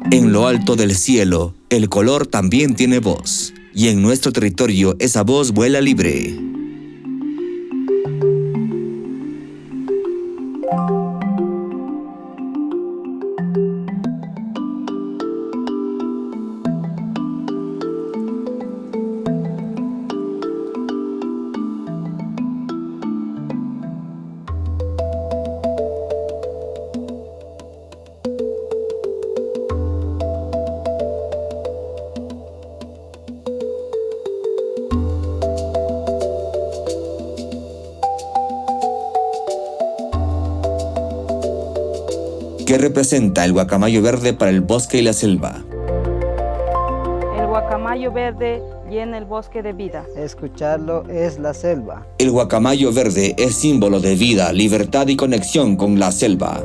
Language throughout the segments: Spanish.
En lo alto del cielo, el color también tiene voz, y en nuestro territorio esa voz vuela libre. ¿Qué representa el guacamayo verde para el bosque y la selva? El guacamayo verde llena el bosque de vida. Escucharlo es la selva. El guacamayo verde es símbolo de vida, libertad y conexión con la selva.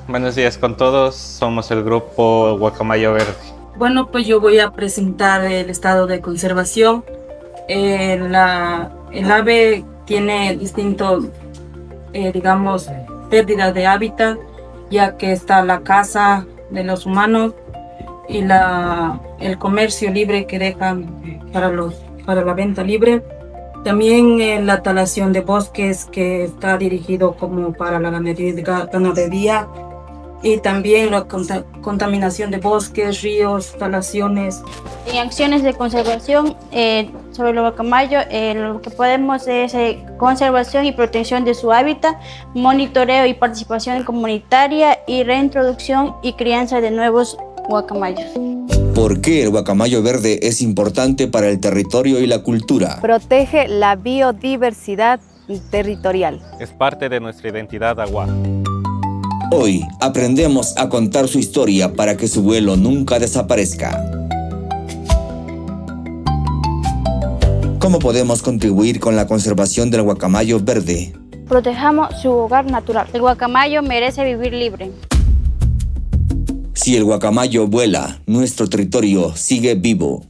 Buenos días con todos, somos el grupo Guacamayo Verde. Bueno, pues yo voy a presentar el estado de conservación. El ave tiene distintos, pérdidas de hábitat, ya que está la caza de los humanos y el comercio libre que dejan para la venta libre. También la talación de bosques, que está dirigido como para la ganadería, y también la contaminación de bosques, ríos, talaciones. En acciones de conservación sobre el guacamayo, lo que podemos es conservación y protección de su hábitat, monitoreo y participación comunitaria y reintroducción y crianza de nuevos guacamayos. ¿Por qué el guacamayo verde es importante para el territorio y la cultura? Protege la biodiversidad territorial. Es parte de nuestra identidad agua. Hoy aprendemos a contar su historia para que su vuelo nunca desaparezca. ¿Cómo podemos contribuir con la conservación del guacamayo verde? Protejamos su hogar natural. El guacamayo merece vivir libre. Si el guacamayo vuela, nuestro territorio sigue vivo.